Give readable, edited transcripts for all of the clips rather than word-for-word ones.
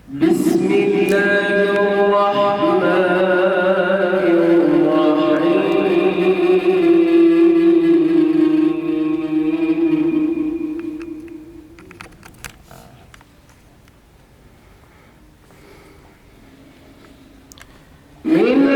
بسم الله الرحمن الرحيم من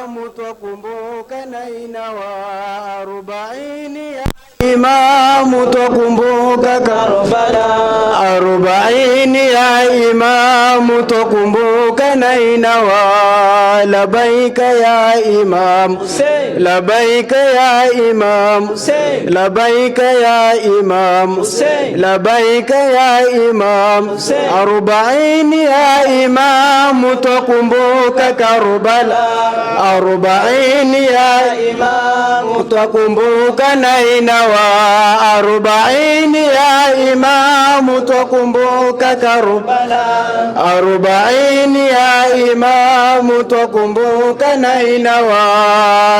imamu twakumbuka na inawa arobaini ya imamu twakumbuka Karbala, arobaini ya imamu twakumbuka na inawa labaika ya imam Hussein, labaika ya imam Hussein, labaika ya imam Hussein, labaika ya imam Hussein, arobaini ya imamu twakumbuka Karbala, arobaini ya imamu twakumbuka na inawa arobaini ya imamu twakumbuka Karbala, arobaini ya imamu twakumbuka na inawa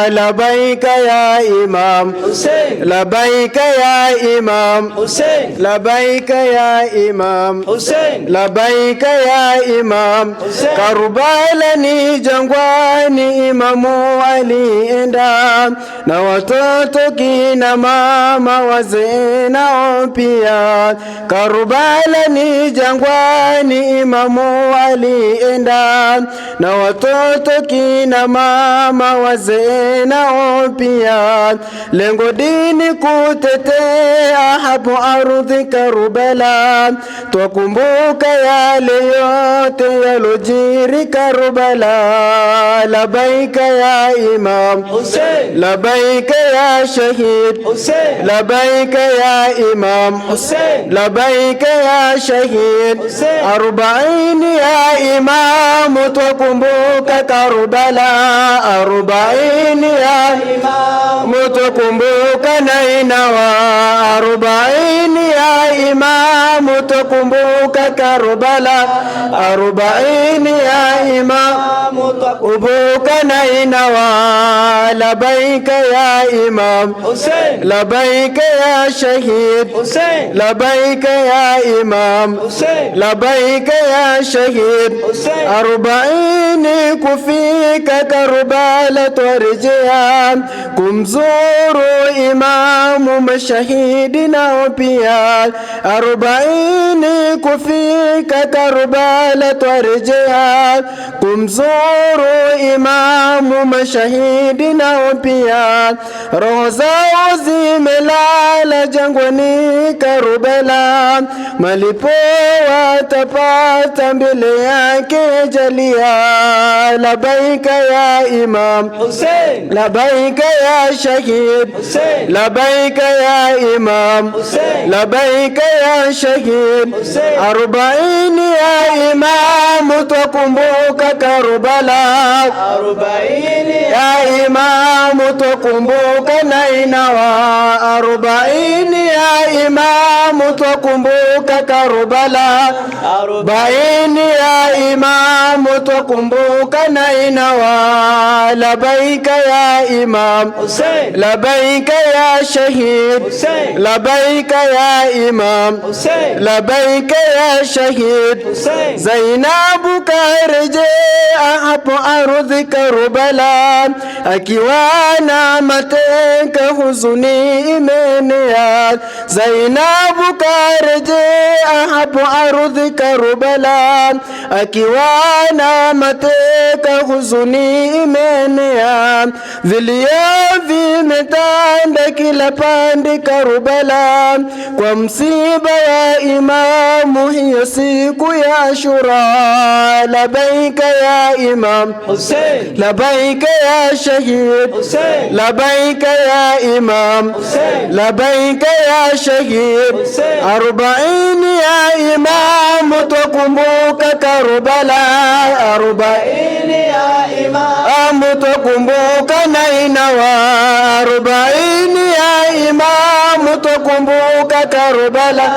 labaika ya imam Hussein, labaika ya imam Hussein, labaika ya imam Hussein, labaika ya imam Hussein. Karbala ni jangwani, imamu alienda na watoto kina mama wazee nao pia. Karbala ni jangwani, imamu alienda na watoto kina mama wazee nao pia. Lengo dini kutetea hapo ardhi Karbala, twakumbuka yale yote yalojiri Karbala. Labaika ya imam Hussein, labaika ya shahid Hussein, labaika ya imam Hussein, labaika ya shahid Hussein, arobaini ya imamu twakumbuka Karbala, arobaini ya imamu twakumbuka na inawa arobaini ya imamu twakumbuka Karbala, arobaini ya imamu twakumbuka na inawa labaika ya imam Hussein, labaika ya shahid Hussein, labaika ya imam Hussein, labaika ya shahid Hussein, arobaini kufika Karbala twarejea kumzuru imamu mashahidi nao pia. Arobaini kufika Karbala twarejea kumzuru imamu mashahidi nao pia. Roho zao zimelala jangwani Karbala, malipo watapata mbele yake jalia. Labaika ya imam Hussein, labaika ya shahid Hussein, labaika ya imam Hussein, labaika ya shahid Hussein, arobaini ya imamu twakumbuka Karbala, arobaini ya imamu twakumbuka na inawa arobaini ya imamu twakumbuka Karbala, arobaini ya imamu twakumbuka na inawa labaika ya imam Hussein, labaika ya shahid Hussein, labaika ya imam Hussein, labaika ya shahid Hussein. Zainabu karejea hapo ardhi Karbala, akiwa na mateka huzuni imeenea. Zainabu karejea hapo ardhi Karbala, akiwa na mateka huzuni imeenea. Vilio vimetanda kila pande Karbala kwa msiba wa imamu hiyo siku ya Ashura. Labaika ya imam Hussein, labaika ya shahid Hussein, labaika ya imam Hussein, labaika ya shahid Hussein, arobaini ya imamu twakumbuka Karbala, arobaini ya imamu twakumbuka na inawa arobaini ya imamu twakumbuka Karbala,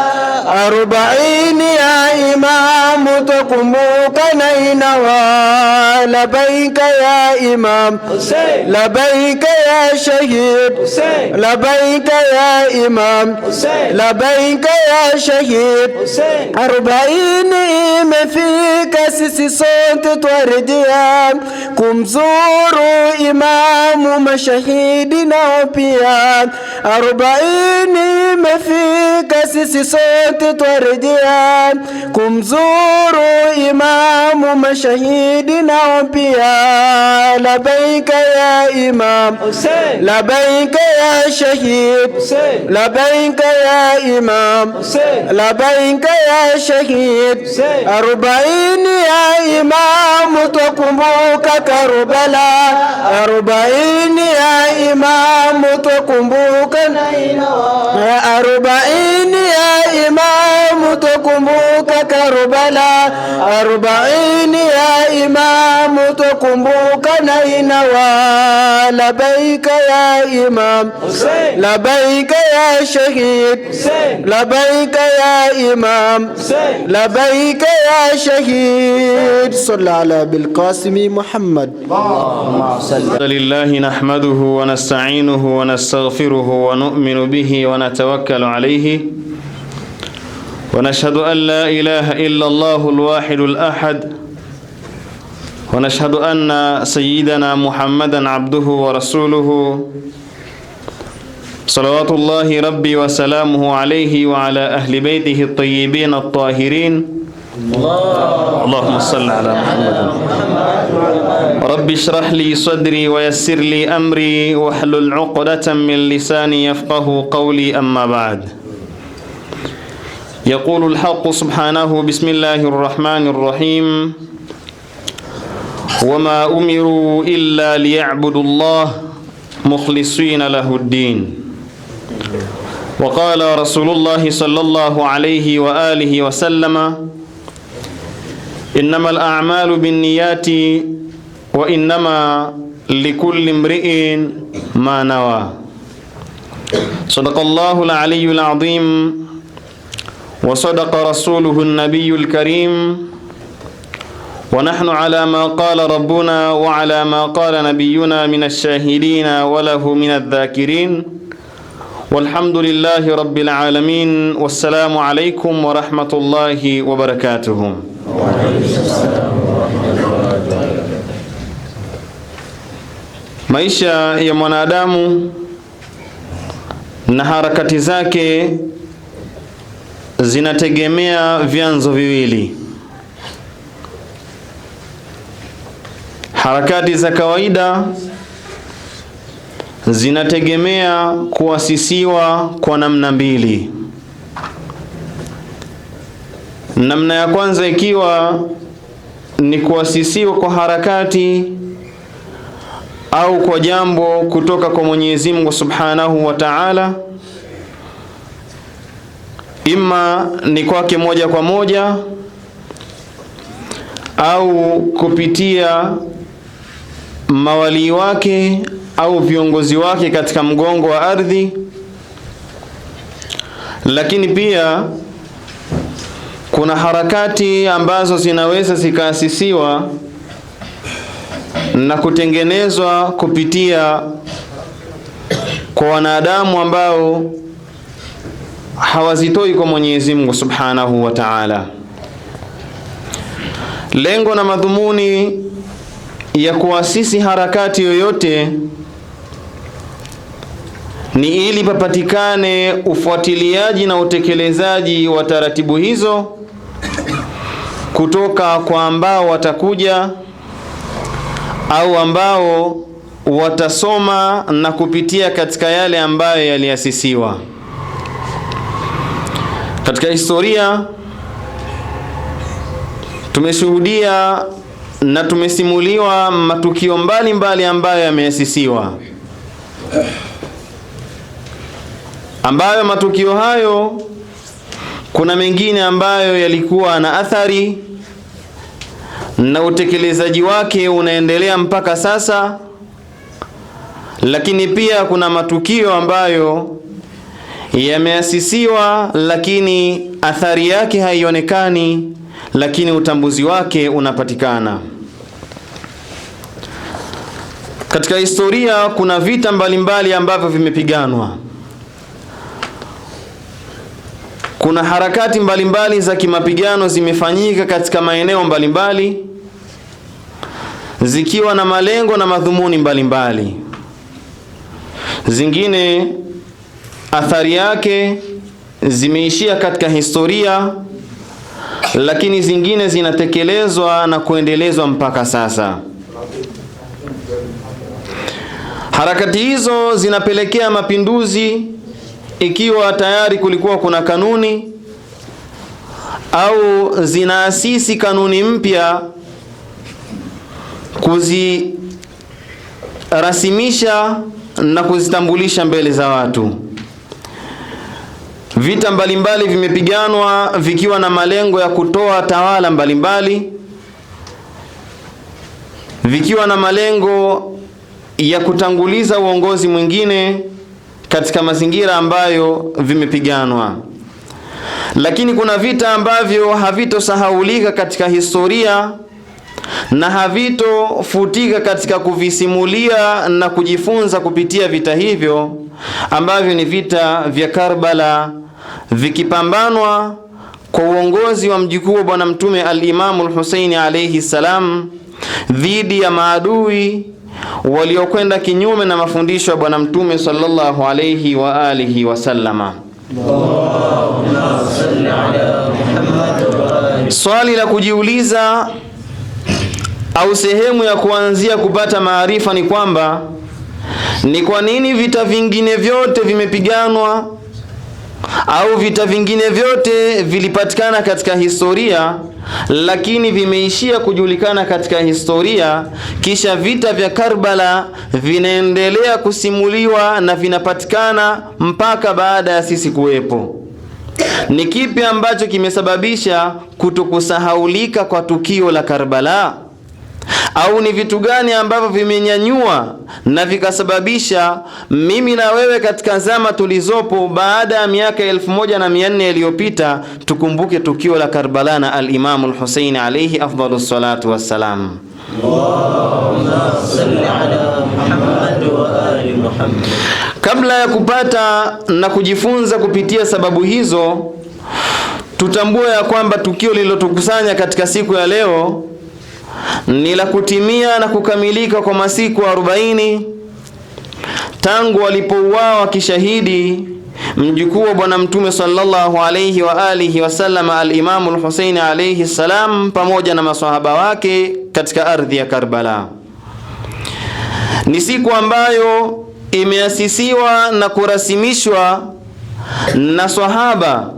arobaini ya imamu twakumbuka na inawa labaika ya imam Hussein, labaika ya shahid Hussein, labaika ya imam Hussein, labaika ya shahid Hussein, arobaini imefika sisi sote twarejea kumzuru imamu mashahidi nao pia. Arobaini imefika sisi sote twarejea kumzuru imamu mashahidi nao pia labbaika ya imam, labbaika ya shahid, labbaika ya imam, labbaika ya shahid. 40 ya imam tukumbuka Karbala, 40 ya imam tukumbuka Nainawa, 40 ya imam tukumbuka Karbala, 40 ya imam tukumbuka Nainawa. Labbaika ya imam, labbaika ya shahid, labbaika ya imam, labbaika ya shahid. Salli ala bil Qasimi Muhammad. لله نحمده ونستعينه ونستغفره ونؤمن به ونتوكل عليه ونشهد أن لا إله إلا الله الواحد الأحد ونشهد أن سيدنا محمدا عبده ورسوله صلوات الله ربي وسلامه عليه وعلى أهل بيته الطيبين الطاهرين. اللهم صل على محمد. رب اشرح لي صدري ويسر لي أمري واحلل عقدة من لساني يفقه قولي. أما بعد، يقول الحق سبحانه: بسم الله الرحمن الرحيم. وما أمروا إلا ليعبدوا الله مخلصين له الدين. وقال رسول الله صلى الله عليه وآله وسلم: إنما الأعمال بالنيات وإنما لكل امرئ ما نوى. صدق الله العلي العظيم وصدق رسوله النبي الكريم، ونحن على ما قال ربنا وعلى ما قال نبينا من الشاهدين وله من الذاكرين، والحمد لله رب العالمين. والسلام عليكم ورحمة الله وبركاته. Maisha ya mwanadamu na harakati zake zinategemea vyanzo viwili. Harakati za kawaida zinategemea kuasisiwa kwa namna mbili. Namna ya kwanza ikiwa ni kuasisiwa kwa harakati au kwa jambo kutoka kwa Mwenyezi Mungu Subhanahu wa Ta'ala, ima ni kwake moja kwa moja au kupitia mawali wake au viongozi wake katika mgongo wa ardhi. Lakini pia kuna harakati ambazo zinaweza zikaasisiwa na kutengenezwa kupitia kwa wanadamu ambao hawazitoi kwa Mwenyezi Mungu Subhanahu wa Ta'ala. Lengo na madhumuni ya kuasisi harakati yoyote ni ili papatikane ufuatiliaji na utekelezaji wa taratibu hizo kutoka kwa ambao watakuja au ambao watasoma na kupitia katika yale ambayo yaliasisiwa. Katika historia tumeshuhudia na tumesimuliwa matukio mbalimbali ambayo yameasisiwa, ambayo matukio hayo kuna mengine ambayo yalikuwa na athari na utekelezaji wake unaendelea mpaka sasa, lakini pia kuna matukio ambayo yameasisiwa lakini athari yake haionekani, lakini utambuzi wake unapatikana. Katika historia kuna vita mbalimbali ambavyo vimepiganwa. Kuna harakati mbalimbali za kimapigano zimefanyika katika maeneo mbalimbali zikiwa na malengo na madhumuni mbalimbali. Zingine athari yake zimeishia katika historia, lakini zingine zinatekelezwa na kuendelezwa mpaka sasa. Harakati hizo zinapelekea mapinduzi ikiwa tayari kulikuwa kuna kanuni, au zinaasisi kanuni mpya kuzirasimisha na kuzitambulisha mbele za watu. Vita mbalimbali vimepiganwa vikiwa na malengo ya kutoa tawala mbalimbali, vikiwa na malengo ya kutanguliza uongozi mwingine katika mazingira ambayo vimepiganwa. Lakini kuna vita ambavyo havitosahaulika katika historia na havitofutika katika kuvisimulia na kujifunza kupitia vita hivyo, ambavyo ni vita vya Karbala, vikipambanwa kwa uongozi wa mjukuu wa Bwana Mtume al-Imamu al-Husaini alayhi salam dhidi ya maadui waliokwenda kinyume na mafundisho ya Bwana Mtume sallallahu alayhi wa alihi wasallama. Swali la kujiuliza au sehemu ya kuanzia kupata maarifa ni kwamba ni kwa nini vita vingine vyote vimepiganwa au vita vingine vyote vilipatikana katika historia, lakini vimeishia kujulikana katika historia, kisha vita vya Karbala vinaendelea kusimuliwa na vinapatikana mpaka baada ya sisi kuwepo. Ni kipi ambacho kimesababisha kutokusahaulika kwa tukio la Karbala? Au ni vitu gani ambavyo vimenyanyua na vikasababisha mimi na wewe katika zama tulizopo baada ya miaka 1400 iliyopita tukumbuke tukio la Karbala na al-Imam al-Husaini alayhi afdalus salatu wassalam? Allahumma salli ala Muhammad wa ali Muhammad. Kabla ya kupata na kujifunza kupitia sababu hizo, tutambue ya kwamba tukio lililotukusanya katika siku ya leo ni la kutimia na kukamilika kwa masiku 40 tangu walipouawa kishahidi mjukuu wa Bwana Mtume sallallahu alayhi wa alihi wasallam al-Imam al-Husaini alayhi salam pamoja na maswahaba wake katika ardhi ya Karbala. Ni siku ambayo imeasisiwa na kurasimishwa na swahaba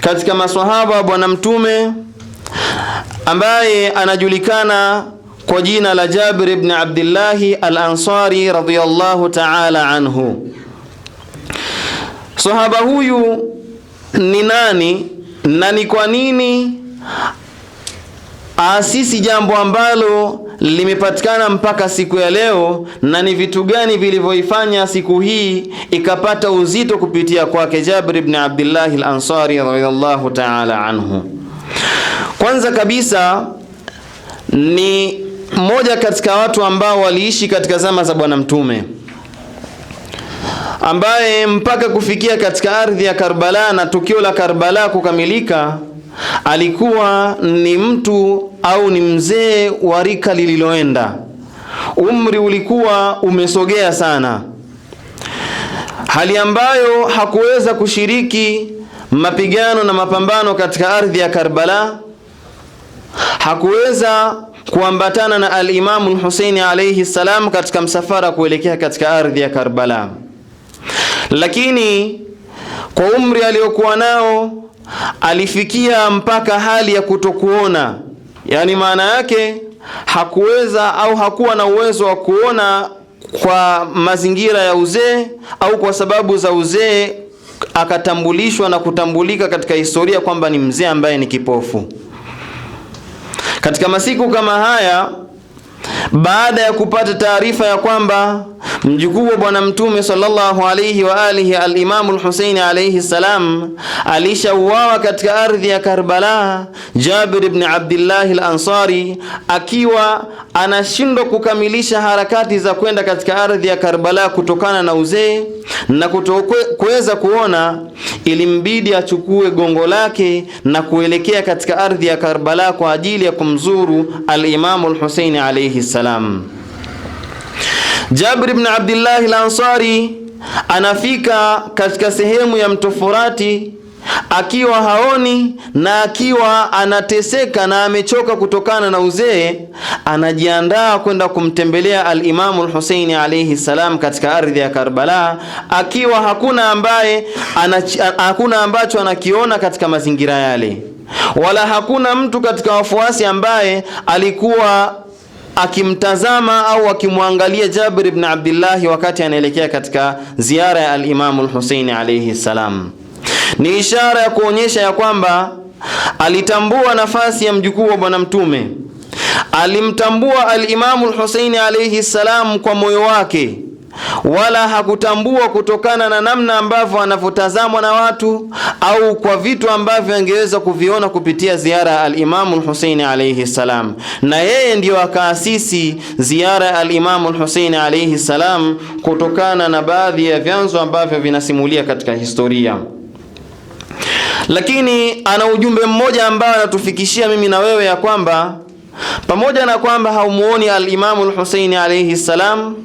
katika maswahaba wa Bwana Mtume ambaye anajulikana kwa jina la Jabir ibn Abdullah al-Ansari radhiyallahu ta'ala anhu. Sahaba huyu ni nani na ni kwa nini aasisi jambo ambalo limepatikana mpaka siku ya leo, na ni vitu gani vilivyoifanya siku hii ikapata uzito kupitia kwake Jabir ibn Abdullah al-Ansari radhiyallahu ta'ala anhu? Kwanza kabisa ni mmoja katika watu ambao waliishi katika zama za Bwana Mtume, ambaye mpaka kufikia katika ardhi ya Karbala na tukio la Karbala kukamilika, alikuwa ni mtu au ni mzee wa rika lililoenda. Umri ulikuwa umesogea sana, hali ambayo hakuweza kushiriki mapigano na mapambano katika ardhi ya Karbala. Hakuweza kuambatana na al-Imam al-Husaini alayhi salam katika msafara kuelekea katika ardhi ya Karbala, lakini kwa umri aliokuwa nao alifikia mpaka hali ya kutokuona. Yani maana yake hakuweza au hakuwa na uwezo wa kuona kwa mazingira ya uzee au kwa sababu za uzee, akatambulishwa na kutambulika katika historia kwamba ni mzee ambaye ni kipofu. Katika masiku kama haya, baada ya kupata taarifa ya kwamba mjukuu wa Bwana Mtume sallallahu alayhi wa alihi al-Imam al-Husaini alayhi salam alishauawa katika ardhi ya Karbala, Jabir ibn Abdullah al-Ansari akiwa anashindwa kukamilisha harakati za kwenda katika ardhi ya Karbala kutokana na uzee na kuweza kuona, ilimbidi achukue gongo lake na kuelekea katika ardhi ya Karbala kwa ajili ya kumzuru al-Imam al-Husaini alayhi salam. Jabir ibn Abdullah al-Ansari anafika katika sehemu ya mto Furati akiwa haoni na akiwa anateseka na amechoka kutokana na uzee, anajiandaa kwenda kumtembelea al-Imamu al-Husaini alayhi salam katika ardhi ya Karbala, akiwa hakuna ambacho anakiona katika mazingira yale, wala hakuna mtu katika wafuasi ambaye alikuwa akimtazama au akimwangalia Jabir ibn Abdullah wakati anaelekea katika ziara ya al-Imamu al-Husaini alayhi salam. Ni ishara ya kuonyesha ya kwamba alitambua nafasi ya mjukuu wa Bwana Mtume. Alimtambua al-Imamu al-Husaini alayhi salam kwa moyo wake, wala hakutambua kutokana na namna ambavyo anavyotazamwa na watu au kwa vitu ambavyo angeweza kuviona kupitia ziara ya al-Imamu al-Husaini alayhi salam. Na yeye ndiyo akaasisi ziara ya al-Imamu al-Husaini alayhi salam kutokana na baadhi ya vyanzo ambavyo vinasimulia katika historia. Lakini ana ujumbe mmoja ambao anatufikishia mimi na wewe, ya kwamba pamoja na kwamba haumuoni al-Imamu al-Husaini alayhi salam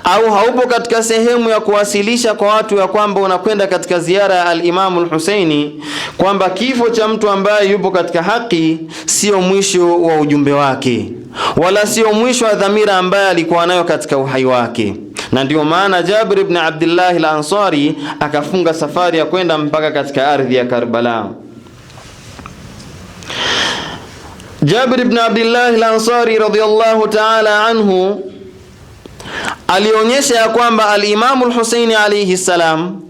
au haupo katika sehemu ya kuwasilisha kwa watu ya kwamba unakwenda katika ziara ya al-Imamu al-Husaini, kwamba kifo cha mtu ambaye yupo katika haki sio mwisho wa ujumbe wake, wala sio mwisho wa dhamira ambaye alikuwa nayo katika uhai wake. Na ndio maana Jabir ibn Abdullah al-Ansari akafunga safari ya kwenda mpaka katika ardhi ya Karbala. Jabir ibn Abdullah al-Ansari radhiyallahu ta'ala anhu alionyesha ya kwamba al-Imamu al-Husaini alayhi salam,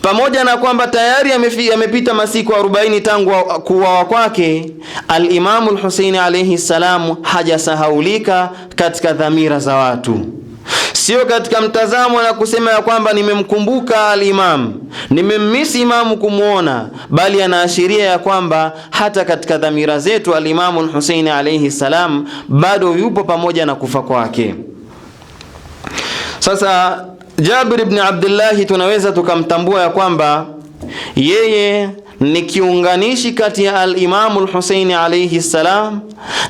pamoja na kwamba tayari yamepita masiku 40 tangu kuuawa kwake, al-Imamu al-Husaini alayhi salam hajasahaulika katika dhamira za watu. Sio katika mtazamo na kusema ya kwamba nimemkumbuka al-Imam, nimemmisi imamu kumuona, bali anaashiria ya kwamba hata katika dhamira zetu al-Imamu al-Husaini alayhi salam bado yupo pamoja na kufa kwake. Sasa Jabir ibn Abdullah tunaweza tukamtambua ya kwamba yeye ni kiunganishi kati ya al-Imamu al-Husaini alayhi salam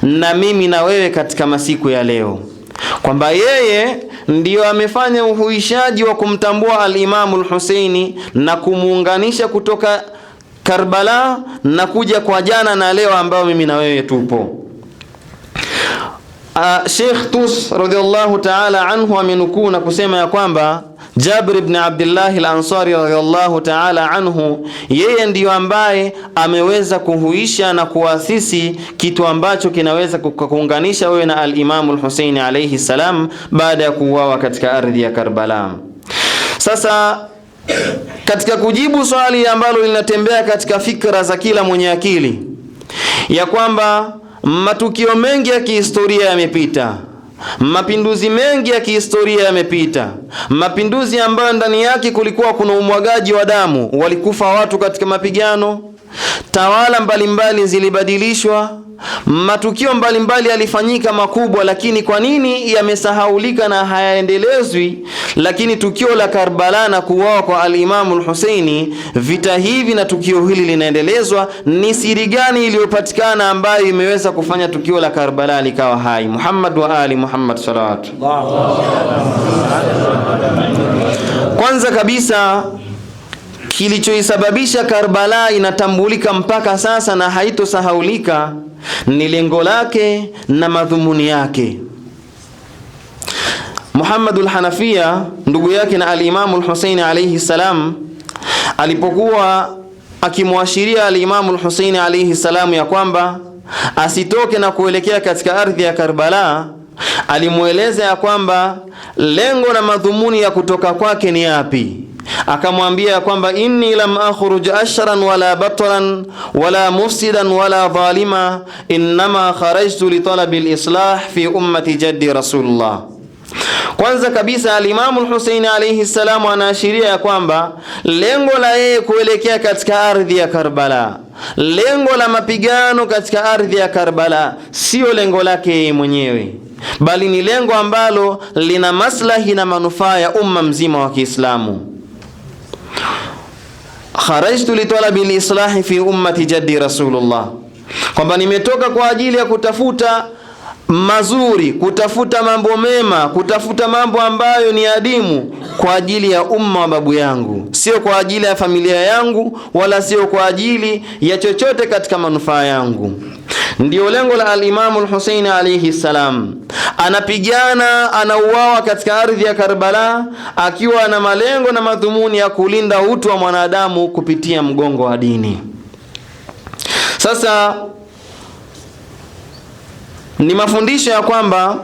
na mimi na wewe katika masiku ya leo, kwamba yeye ndiyo amefanya uhuishaji wa kumtambua al-Imamu al-Husaini na kumuunganisha kutoka Karbala na kuja kwa jana na leo ambao mimi na wewe tupo. Sheikh Tus radhiallahu ta'ala anhu amenukuu na kusema ya kwamba Jabir ibn Abdullah al-Ansari radhiallahu ta'ala anhu, yeye ndiyo ambaye ameweza kuhuisha na kuasisi kitu ambacho kinaweza kuunganisha wewe na al-Imamu al-Husaini alayhi salam baada ya kuuawa katika ardhi ya Karbala. Sasa katika kujibu swali ambalo linatembea katika fikra za kila mwenye akili, ya kwamba matukio mengi ya kihistoria yamepita, mapinduzi mengi ya kihistoria yamepita, mapinduzi ambayo ndani yake kulikuwa kuna umwagaji wa damu, walikufa watu katika mapigano, tawala mbalimbali zilibadilishwa, matukio mbalimbali yalifanyika makubwa, lakini kwa nini yamesahaulika na hayaendelezwi? Lakini tukio la Karbala na kuuawa kwa al-Imamu al-Husaini, vita hivi na tukio hili linaendelezwa. Ni siri gani iliyopatikana ambayo imeweza kufanya tukio la Karbala likawa hai? Muhammad wa ali Muhammad salawatu. Kwanza kabisa, kilichoisababisha Karbala inatambulika mpaka sasa na haitosahaulika ni lengo lake na madhumuni yake. Muhammadul Hanafiya, ndugu yake na al-Imamu al-Husaini alayhi salam, alipokuwa akimwashiria al-Imamu al-Husaini alayhi salam ya kwamba asitoke na kuelekea katika ardhi ya Karbala, alimueleza ya kwamba lengo na madhumuni ya kutoka kwake ni yapi. Akamwambia kwamba inni lam akhruj ashran wala batran wala mufsidan wala zalima, innama kharajtu li talabi al-islah fi ummati jaddi Rasulullah. Kwanza kabisa al-Imamu al-Husaini alayhi salam anaashiria ya kwamba lengo la yeye kuelekea katika ardhi ya Karbala, lengo la mapigano katika ardhi ya Karbala sio lengo lake mwenyewe, bali ni lengo ambalo lina maslahi na manufaa ya umma mzima wa Kiislamu. Kharajtu li talabi al-islahi fi ummati jaddi Rasulullah, kwamba nimetoka kwa ajili ya kutafuta mazuri, kutafuta mambo mema, kutafuta mambo ambayo ni adimu kwa ajili ya umma wa babu yangu, sio kwa ajili ya familia yangu, wala sio kwa ajili ya chochote katika manufaa yangu. Ndio lengo la al-Imam al-Husaini alayhi salam. Anapigana, anauawa katika ardhi ya Karbala akiwa na malengo na madhumuni ya kulinda utu wa mwanadamu kupitia mgongo wa dini. Sasa ni mafundisho ya kwamba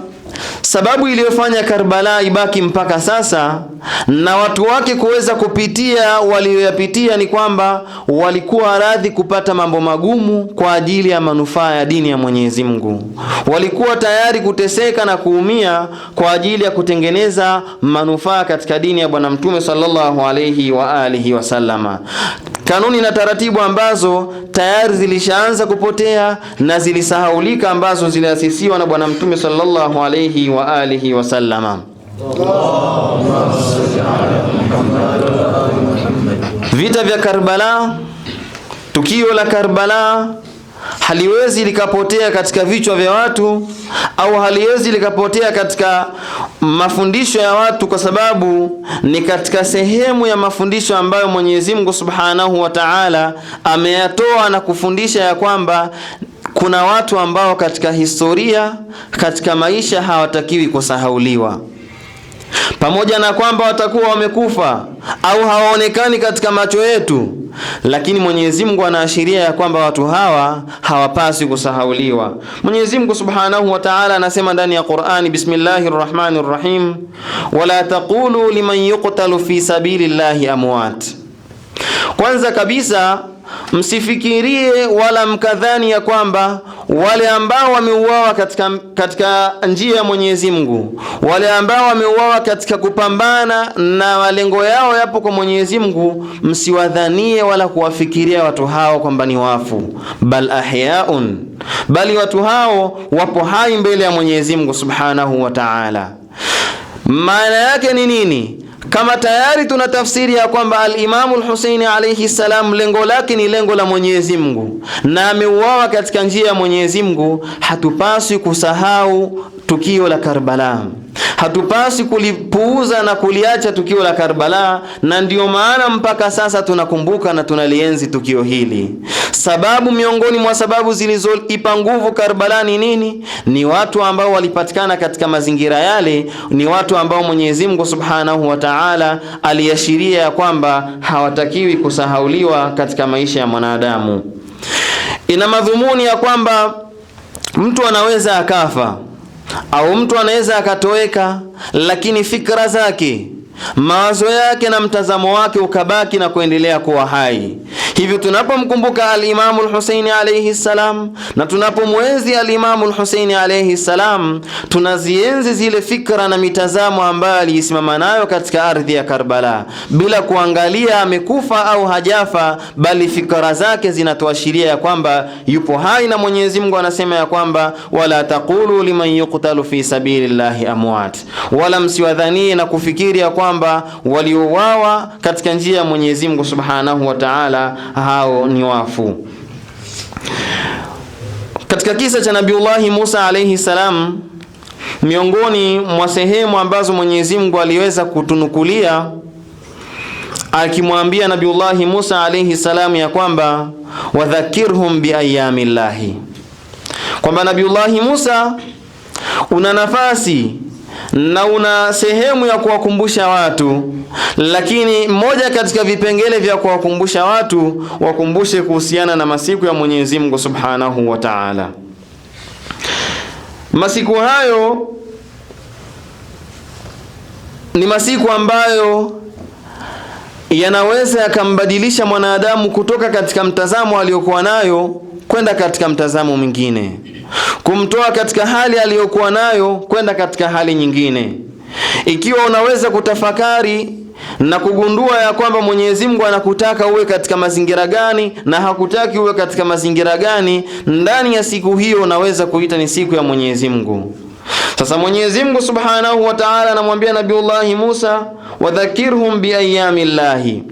sababu iliyofanya Karbala ibaki mpaka sasa na watu wake kuweza kupitia walioyapitia ni kwamba walikuwa radhi kupata mambo magumu kwa ajili ya manufaa ya dini ya Mwenyezi Mungu. Walikuwa tayari kuteseka na kuumia kwa ajili ya kutengeneza manufaa katika dini ya Bwana Mtume sallallahu alayhi wa alihi wasallama. Kanuni na taratibu ambazo tayari zilishaanza kupotea na zilisahaulika ambazo ziliasisiwa na Bwana Mtume sallallahu alayhi wa alihi wasallama. Vita vya Karbala, tukio la Karbala haliwezi likapotea katika vichwa vya watu au haliwezi likapotea katika mafundisho ya watu, kwa sababu ni katika sehemu ya mafundisho ambayo Mwenyezi Mungu Subhanahu wa Ta'ala ameyatoa na kufundisha ya kwamba kuna watu ambao katika historia, katika maisha hawatakiwi kusahauliwa. Pamoja na kwamba watakuwa wamekufa au hawaonekani katika macho yetu, lakini Mwenyezi Mungu anaashiria ya kwamba watu hawa hawapaswi kusahauliwa. Mwenyezi Mungu Subhanahu wa Ta'ala anasema ndani ya Qur'ani, Bismillahirrahmanirrahim, wala taqulu liman yuqtalu fi sabilillahi amwat. Kwanza kabisa msifikirie wala mkadhani ya kwamba wale ambao wameuawa katika njia ya Mwenyezi Mungu, wale ambao wameuawa katika kupambana na malengo yao yapo kwa Mwenyezi Mungu, msiwadhanie wala kuwafikiria watu hao kwamba ni wafu, bal ahyaun, bali watu hao wapo hai mbele ya Mwenyezi Mungu Subhanahu wa Ta'ala. Maana yake ni nini? Kama tayari tuna tafsiri ya kwamba al-Imam al-Husaini alayhi salam lengo lake ni lengo la Mwenyezi Mungu na ameuawa katika njia ya Mwenyezi Mungu, hatupaswi kusahau tukio la Karbala. Hatupaswi kulipuuza na kuliacha tukio la Karbala, na ndio maana mpaka sasa tunakumbuka na tunalienzi tukio hili. Sababu miongoni mwa sababu zilizoipa nguvu Karbala ni nini? Ni watu ambao walipatikana katika mazingira yale, ni watu ambao Mwenyezi Mungu Subhanahu wa Ta'ala aliashiria ya kwamba hawatakiwi kusahauliwa katika maisha ya mwanadamu. Ina madhumuni ya kwamba mtu anaweza akafa au mtu anaweza akatoweka, lakini fikra zake, mawazo yake na mtazamo wake ukabaki na kuendelea kuwa hai. Hivyo tunapomkumbuka al-Imam al-Husaini alayhi salam na tunapomwenzi al-Imam al-Husaini alayhi salam, tunazienzi zile fikra na mitazamo ambayo alisimama nayo katika ardhi ya Karbala, bila kuangalia amekufa au hajafa, bali fikra zake zinatuashiria ya kwamba yupo hai, na Mwenyezi Mungu anasema ya kwamba wala taqulu liman yuqtalu fi sabilillahi amwat, wala msiwadhanie na kufikiri ya kwamba waliouawa katika njia ya Mwenyezi Mungu Subhanahu wa Ta'ala hao ni wafu. Katika kisa cha Nabiullahi Musa alayhi salam, miongoni mwa sehemu ambazo Mwenyezi Mungu aliweza kutunukulia akimwambia Nabiullahi Musa alayhi salam ya kwamba wadhakirhum biayamillahi, kwamba Nabiullahi Musa una nafasi na una sehemu ya kuwakumbusha watu, lakini moja katika vipengele vya kuwakumbusha watu, wakumbushe kuhusiana na masiku ya Mwenyezi Mungu Subhanahu wa Ta'ala. Masiku hayo ni masiku ambayo yanaweza yakambadilisha mwanadamu kutoka katika mtazamo aliyokuwa nayo kwenda katika mtazamo mwingine, kumtoa katika hali aliyokuwa nayo kwenda katika hali nyingine. Ikiwa unaweza kutafakari na kugundua ya kwamba Mwenyezi Mungu anakutaka uwe katika mazingira gani na hakutaki uwe katika mazingira gani, ndani ya siku hiyo unaweza kuita ni siku ya Mwenyezi Mungu. Sasa Mwenyezi Mungu Subhanahu wa Ta'ala anamwambia Nabiullahi Musa, wadhakirhum biayamillahi,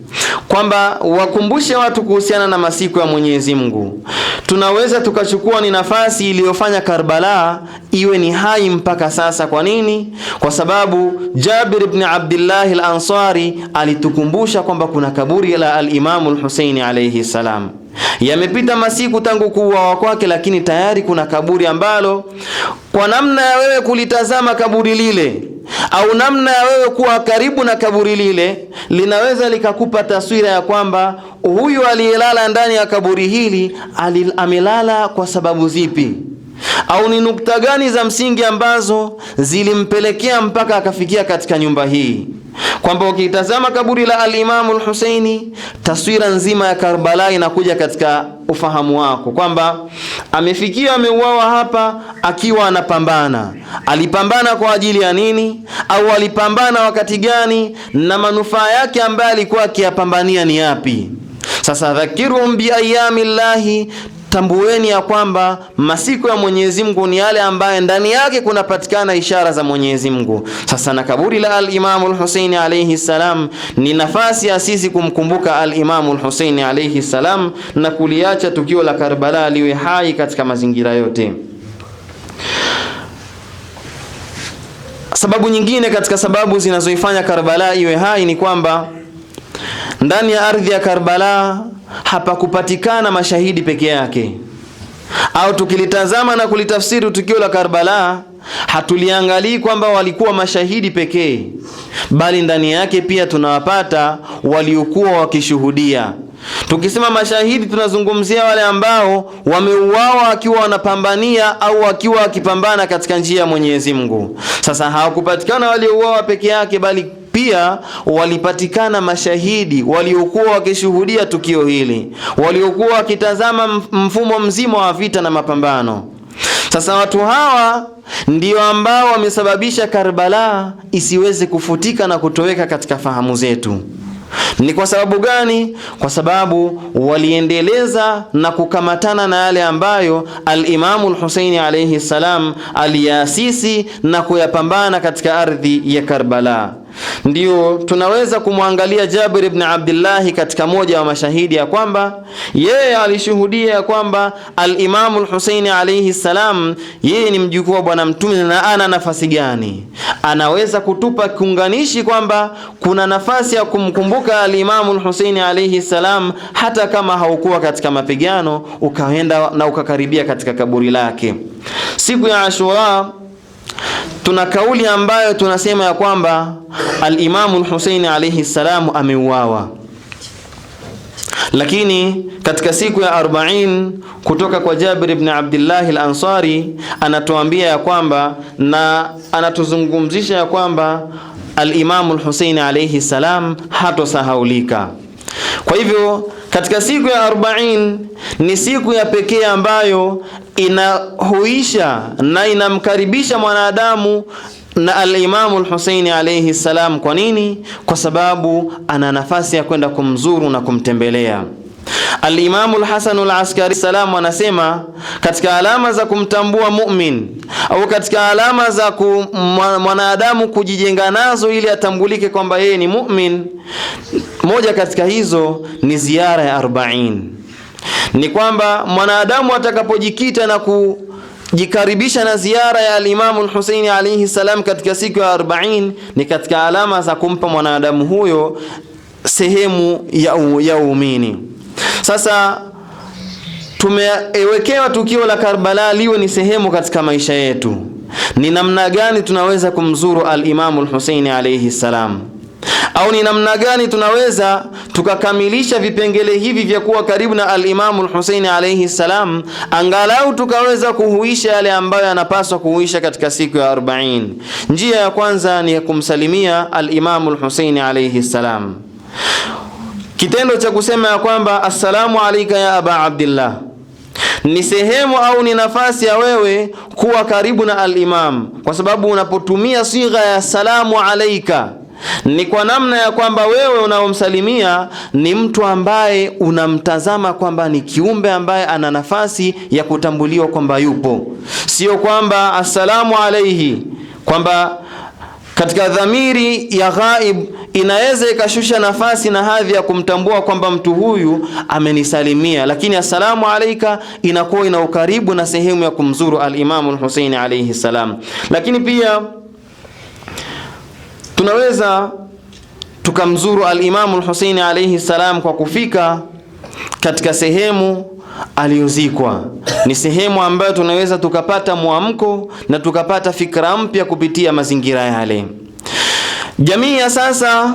kwamba wakumbushe watu kuhusiana na masiku ya Mwenyezi Mungu. Tunaweza tukachukua ni nafasi iliyofanya Karbala iwe ni hai mpaka sasa. Kwa nini? Kwa sababu Jabir ibn Abdullah al-Ansari alitukumbusha kwamba kuna kaburi la al-Imam al-Husaini alayhi salam. Yamepita masiku tangu kuuawa kwake, lakini tayari kuna kaburi ambalo kwa namna ya wewe kulitazama kaburi lile au namna ya wewe kuwa karibu na kaburi lile linaweza likakupa taswira ya kwamba huyu aliyelala ndani ya kaburi hili amelala kwa sababu zipi, au ni nukta gani za msingi ambazo zilimpelekea mpaka akafikia katika nyumba hii. Kwamba ukitazama kaburi la al-Imam al-Husaini, taswira nzima ya Karbala inakuja katika ufahamu wako kwamba amefikia, ameuawa hapa akiwa anapambana. Alipambana kwa ajili ya nini? Au alipambana wakati gani? Na manufaa yake ambayo alikuwa akiyapambania ni yapi? Sasa dhakiruhum bi ayamillahi, tambueni ya kwamba masiku ya Mwenyezi Mungu ni yale ambaye ndani yake kunapatikana ishara za Mwenyezi Mungu. Sasa na kaburi la al-Imam al-Husaini alayhi salam ni nafasi ya sisi kumkumbuka al-Imam al-Husaini alayhi salam na kuliacha tukio la Karbala liwe hai katika mazingira yote. Sababu nyingine katika sababu zinazoifanya Karbala iwe hai ni kwamba ndani ya ardhi ya Karbala hapakupatikana mashahidi peke yake. Au tukilitazama na kulitafsiri tukio la Karbala, hatuliangalii kwamba walikuwa mashahidi pekee, bali ndani yake pia tunawapata waliokuwa wakishuhudia. Tukisema mashahidi tunazungumzia wale ambao wameuawa wakiwa wanapambania au wakiwa wakipambana katika njia ya Mwenyezi Mungu. Sasa hawakupatikana waliouawa peke yake, bali pia walipatikana mashahidi waliokuwa wakishuhudia tukio hili, waliokuwa wakitazama mfumo mzima wa vita na mapambano. Sasa watu hawa ndio ambao wamesababisha Karbala isiweze kufutika na kutoweka katika fahamu zetu. Ni kwa sababu gani? Kwa sababu waliendeleza na kukamatana na yale ambayo al-Imam al-Husaini alayhi salam aliasisi na kuyapambana katika ardhi ya Karbala. Ndio tunaweza kumwangalia Jabir ibn Abdullah katika moja wa mashahidi ya kwamba yeye alishuhudia ya kwamba al-Imam al-Husaini alayhi salam yeye ni mjukuu wa bwana mtume, na ana nafasi gani? Anaweza kutupa kiunganishi kwamba kuna nafasi ya kumkumbuka al-Imam al-Husaini alayhi salam hata kama haukuwa katika mapigano, ukaenda na ukakaribia katika kaburi lake. Siku ya Ashura tuna kauli ambayo tunasema ya kwamba al-Imam al-Husaini alayhi salam ameuawa. Lakini katika siku ya 40 kutoka kwa Jabir ibn Abdullah al-Ansari anatuambia ya kwamba na anatuzungumzisha ya kwamba al-Imam al-Husaini alayhi salam hatosahaulika. Kwa hivyo katika siku ya 40 ni siku ya pekee ambayo inahuisha na inamkaribisha mwanadamu na al-Imam al-Husaini alayhi salam. Kwa nini? Kwa sababu ana nafasi ya kwenda kumzuru na kumtembelea. Al-Imam al-Hasan al-Askari salam anasema katika alama za kumtambua mu'min au katika alama za mwanadamu kujijenga nazo ili atambulike kwamba yeye ni mu'min, moja katika hizo ni ziara ya 40. Ni kwamba mwanadamu atakapojikita na kujikaribisha na ziara ya al-Imam al-Husaini alayhi salam katika siku ya 40 ni katika alama za kumpa mwanadamu huyo sehemu ya uumini. Sasa tumewekewa tukio la Karbala liwe ni sehemu katika maisha yetu. Ni namna gani tunaweza kumzuru al-Imam al-Husaini alayhi salam? Au ni namna gani tunaweza tukakamilisha vipengele hivi vya kuwa karibu na al-Imam al-Husaini alayhi salam, angalau tukaweza kuhuisha yale ambayo yanapaswa kuhuisha katika siku ya 40. Njia ya kwanza ni kumsalimia al-Imam al-Husaini alayhi salam. Kitendo cha kusema ya kwamba assalamu alayka ya Aba Abdullah ni sehemu au ni nafasi ya wewe kuwa karibu na al-Imam, kwa sababu unapotumia sigha ya salamu alayka ni kwa namna ya kwamba wewe unaomsalimia ni mtu ambaye unamtazama kwamba ni kiumbe ambaye ana nafasi ya kutambuliwa kwamba yupo. Sio kwamba assalamu alayhi kwamba katika dhamiri ya ghaib inaweza ikashusha nafasi na hadhi ya kumtambua kwamba mtu huyu amenisalimia, lakini assalamu alayka inakuwa ina ukaribu na sehemu ya kumzuru al-Imam al-Hussein alayhi salam. Lakini pia tunaweza tukamzuru al-Imam al-Hussein alayhi salam kwa kufika katika sehemu aliyozikwa. Ni sehemu ambayo tunaweza tukapata muamko na tukapata fikra mpya kupitia mazingira yale. Jamii ya sasa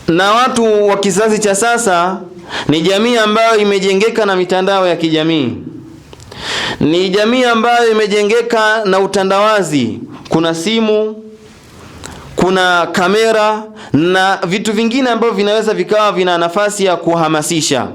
na watu wa kizazi cha sasa ni jamii ambayo imejengeka na mitandao ya kijamii. Ni jamii ambayo imejengeka na utandawazi. Kuna simu, kuna kamera na vitu vingine ambavyo vinaweza vikawa vina nafasi ya kuhamasisha.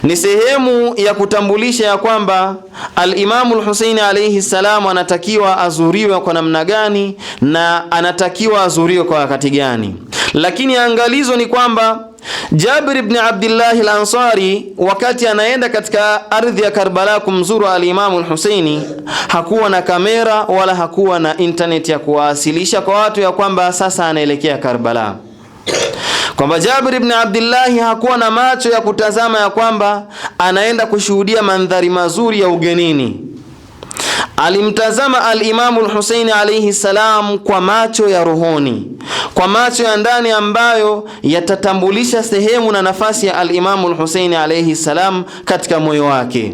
Ni sehemu ya kutambulisha ya kwamba al-Imam al-Hussein alayhi salam anatakiwa azuriwe kwa namna gani na anatakiwa azuriwe kwa wakati gani. Lakini angalizo ni kwamba Jabir ibn Abdullah al-Ansari wakati anaenda katika ardhi ya Karbala kumzuru al-Imam al-Hussein hakuwa na kamera wala hakuwa na internet ya kuwasilisha kwa watu ya kwamba sasa anaelekea Karbala. Kwamba Jabir ibn Abdullah hakuwa na macho ya kutazama ya kwamba anaenda kushuhudia mandhari mazuri ya ugenini. Alimtazama al-Imam al-Hussein alayhi salam kwa macho ya rohoni, kwa macho ya ndani ambayo yatatambulisha sehemu na nafasi ya al-Imam al-Hussein alayhi salam katika moyo wake.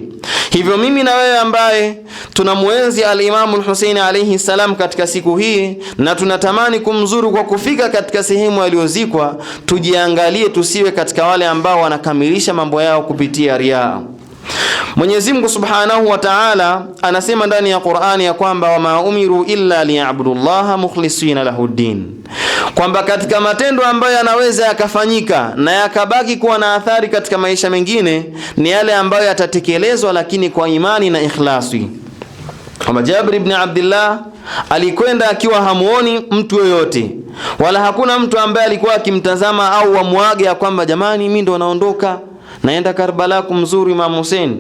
Hivyo mimi na wewe ambaye tunamuenzi al-Imam al-Hussein alayhi salam katika siku hii na tunatamani kumzuru kwa kufika katika sehemu aliyozikwa, tujiangalie tusiwe katika wale ambao wanakamilisha mambo yao kupitia riaa. Mwenyezi Mungu Subhanahu wa Ta'ala anasema ndani ya Qur'ani ya kwamba wama umiru illa liya'budullaha mukhlisina lahuddin, kwamba katika matendo ambayo yanaweza yakafanyika na yakabaki kuwa na athari katika maisha mengine ni yale ambayo yatatekelezwa lakini kwa imani na ikhlasi. Kama Jabir ibn Abdullah alikwenda akiwa hamuoni mtu yoyote, wala hakuna mtu ambaye alikuwa akimtazama au wamuage ya kwamba jamani mimi ndo naondoka naenda Karbala kumzuru Imam Hussein,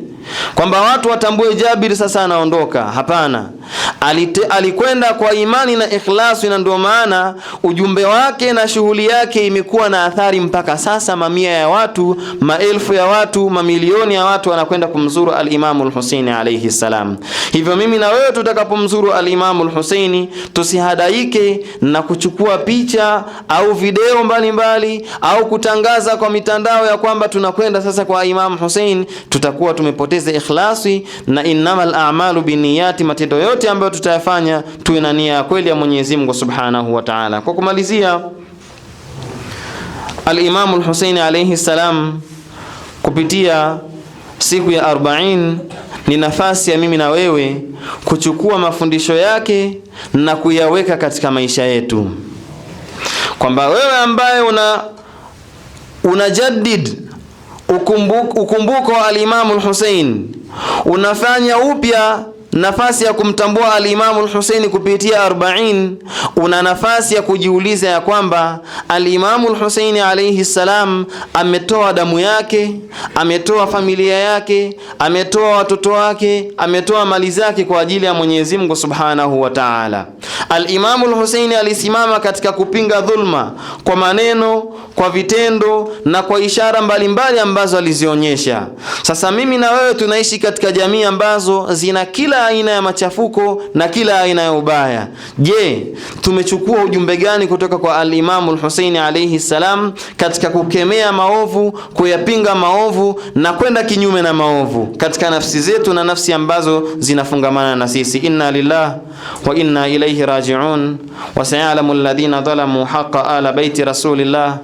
kwamba watu watambue Jabir sasa anaondoka. Hapana, alikwenda kwa imani na ikhlasi, na ndio maana ujumbe wake na shughuli yake imekuwa na athari mpaka sasa. Mamia ya watu, maelfu ya watu, mamilioni ya watu wanakwenda kumzuru al-Imam al-Hussein alayhi salam. Hivyo mimi na wewe tutakapomzuru al-Imam al-Hussein tusihadaike na kuchukua picha au video mbalimbali au kutangaza kwa mitandao ya kwamba tunakwenda sasa kwa Imam Hussein. Tutakuwa tumepoteza ikhlasi, na innamal a'malu binniyati, matendo yote ambayo tutayafanya tuwe na nia ya kweli ya Mwenyezi Mungu Subhanahu wa Ta'ala. Kwa kumalizia, al-Imam al-Hussein alayhi salam kupitia siku ya 40 ni nafasi ya mimi na wewe kuchukua mafundisho yake na kuyaweka katika maisha yetu, kwamba wewe ambaye unajaddid ukumbuko wa al-Imam al-Hussein, unafanya upya nafasi ya kumtambua al-Imam al-Hussein kupitia 40, una nafasi ya kujiuliza ya kwamba al-Imam al-Hussein alayhi salam ametoa damu yake, ametoa familia yake, ametoa watoto wake, ametoa mali zake kwa ajili ya Mwenyezi Mungu Subhanahu wa Ta'ala. Al-Imam al-Hussein alisimama katika kupinga dhulma kwa maneno, kwa vitendo na kwa ishara mbalimbali ambazo alizionyesha. Sasa mimi na wewe tunaishi katika jamii ambazo zina kila aina ya machafuko na kila aina ya ubaya. Je, tumechukua ujumbe gani kutoka kwa al-Imam al-Hussein alayhi salam katika kukemea maovu, kuyapinga maovu na kwenda kinyume na maovu katika nafsi zetu na nafsi ambazo zinafungamana na sisi? Inna lillahi wa inna ilayhi raji'un. Wa sayalamu alladhina dhalamu haqqa ala baiti rasulillah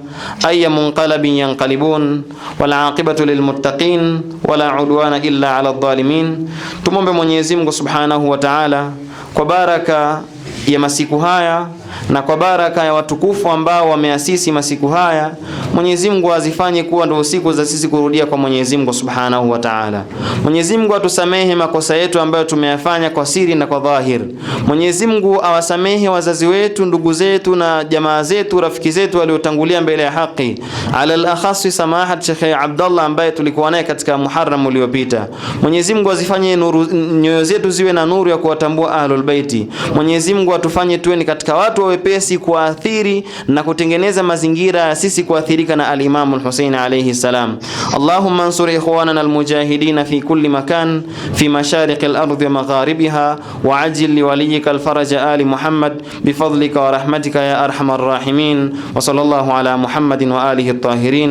ayya munqalabin yanqalibun wal aqibatu lilmuttaqin wala udwana illa ala adh-dhalimin. Tumombe Mwenyezi Mungu Subhanahu wa Ta'ala kwa baraka ya masiku haya na kwa baraka ya watukufu ambao wameasisi masiku haya, Mwenyezi Mungu azifanye kuwa ndio siku za sisi kurudia kwa Mwenyezi Mungu Subhanahu wa Ta'ala. Mwenyezi Mungu atusamehe makosa yetu ambayo tumeyafanya kwa siri na kwa dhahir. Mwenyezi Mungu awasamehe wazazi wetu, ndugu zetu na jamaa zetu, rafiki zetu waliotangulia mbele ya haki. Ala al-akhasi samahat Sheikh Abdullah ambaye tulikuwa naye katika Muharram uliopita. Mwenyezi Mungu azifanye nyoyo zetu ziwe na nuru ya kuwatambua Ahlul Baiti. Mwenyezi Mungu atufanye tuwe ni katika watu usiwe wepesi kuathiri na kutengeneza mazingira ya sisi kuathirika na al-Imam al-Hussein alayhi salam. Allahumma ansur ikhwanana al-mujahidin fi kulli makan fi mashariq al-ard wa magharibiha wa ajil li waliyika al-faraj ali Muhammad bifadlika wa rahmatika ya arhamar rahimin wa sallallahu ala Muhammadin wa alihi at-tahirin.